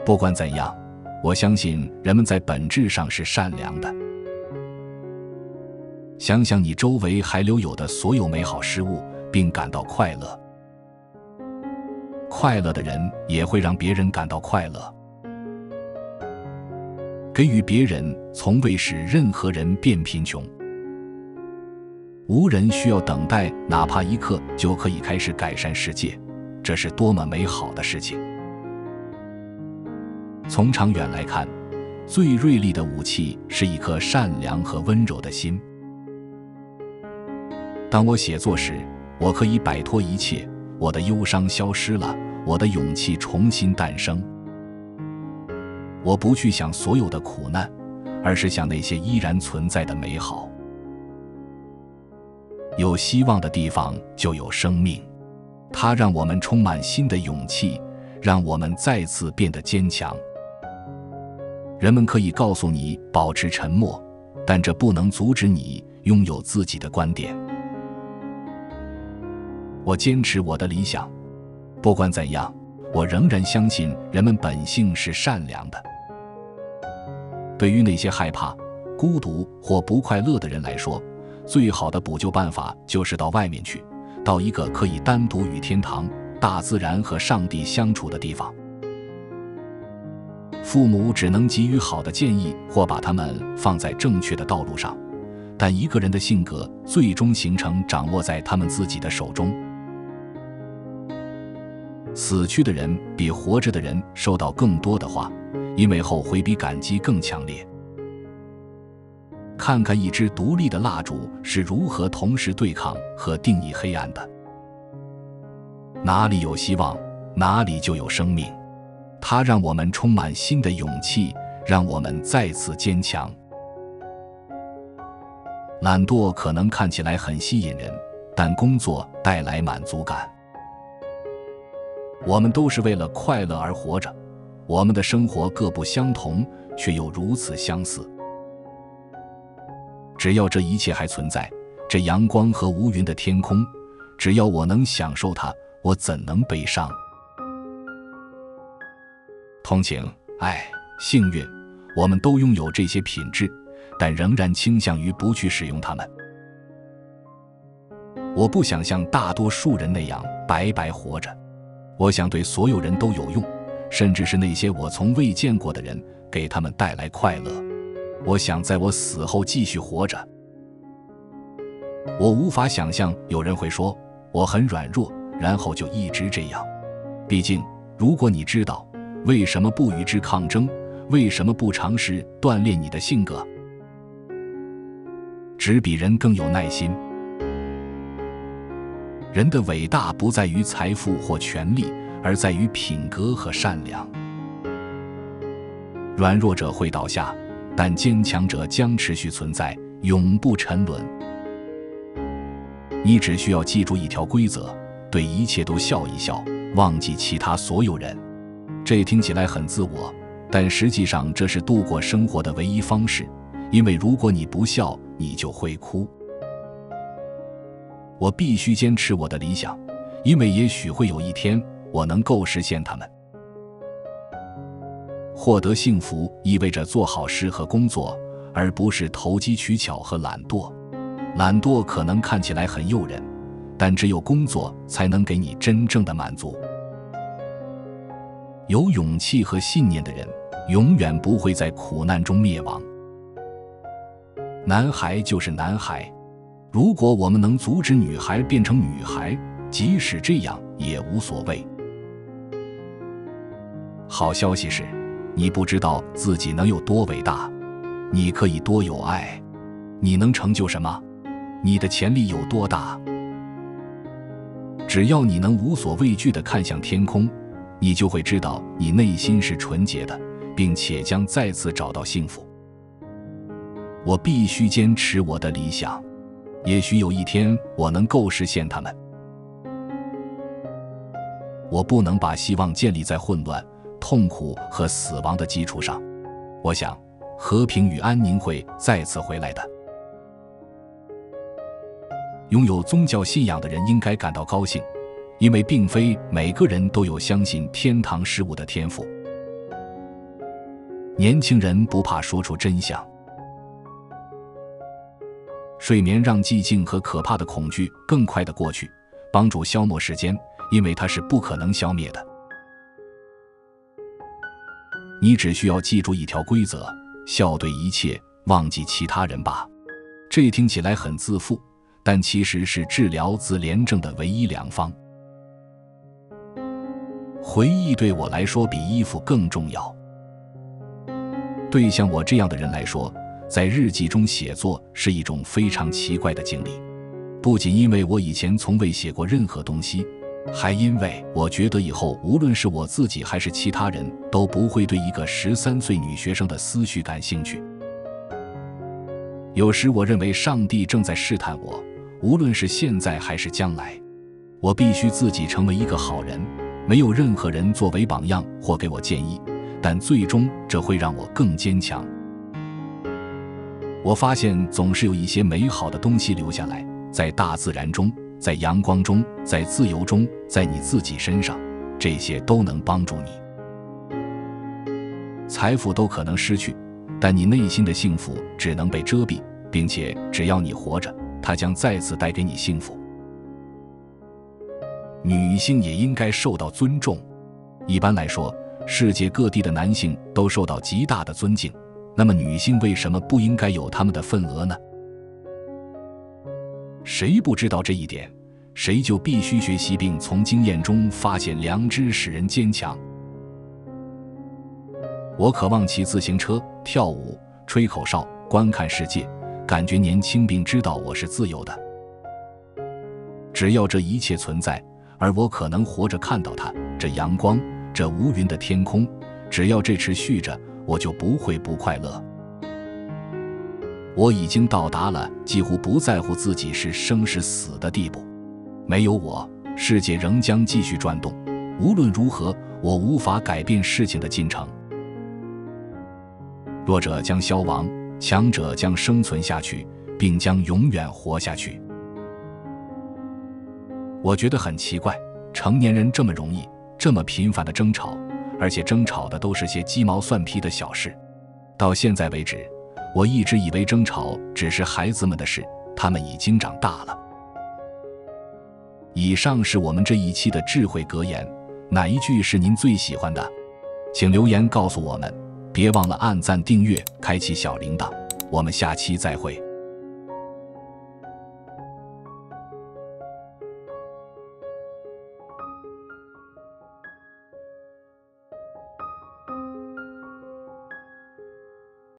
不管怎样，我相信人们在本质上是善良的。想想你周围还留有的所有美好事物，并感到快乐。快乐的人也会让别人感到快乐。给予别人从未使任何人变贫穷。无人需要等待哪怕一刻就可以开始改善世界，这是多么美好的事情。从长远来看，最锐利的武器是一颗善良和温柔的心。当我写作时，我可以摆脱一切，我的忧伤消失了，我的勇气重新诞生。我不去想所有的苦难，而是想那些依然存在的美好。有希望的地方就有生命，它让我们充满新的勇气，让我们再次变得坚强。人们可以告诉你保持沉默，但这不能阻止你拥有自己的观点。我坚持我的理想，不管怎样，我仍然相信人们本性是善良的。对于那些害怕、孤独或不快乐的人来说，最好的补救办法就是到外面去，到一个可以单独与天堂、大自然和上帝相处的地方。父母只能给予好的建议或把他们放在正确的道路上，但一个人的性格最终形成掌握在他们自己的手中。死去的人比活着的人受到更多的话，因为后悔比感激更强烈。看看一支独立的蜡烛是如何同时对抗和定义黑暗的。哪里有希望，哪里就有生命。它让我们充满新的勇气，让我们再次坚强。懒惰可能看起来很吸引人，但工作带来满足感。我们都是为了快乐而活着，我们的生活各不相同，却又如此相似。只要这一切还存在，这阳光和无云的天空，只要我能享受它，我怎能悲伤？同情、爱、幸运，我们都拥有这些品质，但仍然倾向于不去使用它们。我不想像大多数人那样白白活着，我想对所有人都有用，甚至是那些我从未见过的人，给他们带来快乐。我想在我死后继续活着。我无法想象有人会说我很软弱，然后就一直这样。毕竟，如果你知道为什么不与之抗争，为什么不尝试锻炼你的性格？只比人更有耐心。人的伟大不在于财富或权力，而在于品格和善良。软弱者会倒下，但坚强者将持续存在，永不沉沦。你只需要记住一条规则，对一切都笑一笑，忘记其他所有人。这听起来很自我，但实际上这是度过生活的唯一方式，因为如果你不笑，你就会哭。我必须坚持我的理想，因为也许会有一天我能够实现它们。获得幸福意味着做好事和工作，而不是投机取巧和懒惰。懒惰可能看起来很诱人，但只有工作才能给你真正的满足。有勇气和信念的人，永远不会在苦难中灭亡。男孩就是男孩，如果我们能阻止女孩变成女孩，即使这样也无所谓。好消息是，你不知道自己能有多伟大，你可以多有爱，你能成就什么，你的潜力有多大。只要你能无所畏惧地看向天空，你就会知道你内心是纯洁的，并且将再次找到幸福。我必须坚持我的理想，也许有一天我能够实现它们。我不能把希望建立在混乱、痛苦和死亡的基础上。我想，和平与安宁会再次回来的。拥有宗教信仰的人应该感到高兴，因为并非每个人都有相信天堂事物的天赋。年轻人不怕说出真相。睡眠让寂静和可怕的恐惧更快地过去，帮助消磨时间，因为它是不可能消灭的。你只需要记住一条规则：笑对一切，忘记其他人吧。这听起来很自负，但其实是治疗自怜症的唯一良方。回忆对我来说比衣服更重要。对像我这样的人来说，在日记中写作是一种非常奇怪的经历，不仅因为我以前从未写过任何东西，还因为我觉得以后无论是我自己还是其他人都不会对一个13岁女学生的思绪感兴趣。有时我认为上帝正在试探我，无论是现在还是将来，我必须自己成为一个好人，没有任何人作为榜样或给我建议，但最终这会让我更坚强。我发现总是有一些美好的东西留下来，在大自然中，在阳光中，在自由中，在你自己身上，这些都能帮助你。财富都可能失去，但你内心的幸福只能被遮蔽，并且只要你活着，它将再次带给你幸福。女性也应该受到尊重。一般来说，世界各地的男性都受到极大的尊敬，那么女性为什么不应该有他们的份额呢？谁不知道这一点，谁就必须学习并从经验中发现良知，使人坚强。我渴望骑自行车、跳舞、吹口哨、观看世界，感觉年轻并知道我是自由的。只要这一切存在，而我可能活着看到它，这阳光，这无云的天空，只要这持续着，我就不会不快乐。我已经到达了几乎不在乎自己是生是死的地步。没有我，世界仍将继续转动。无论如何，我无法改变事情的进程。弱者将消亡，强者将生存下去，并将永远活下去。我觉得很奇怪，成年人这么容易，这么频繁的争吵，而且争吵的都是些鸡毛蒜皮的小事。到现在为止，我一直以为争吵只是孩子们的事，他们已经长大了。以上是我们这一期的智慧格言，哪一句是您最喜欢的？请留言告诉我们，别忘了按赞订阅，开启小铃铛，我们下期再会。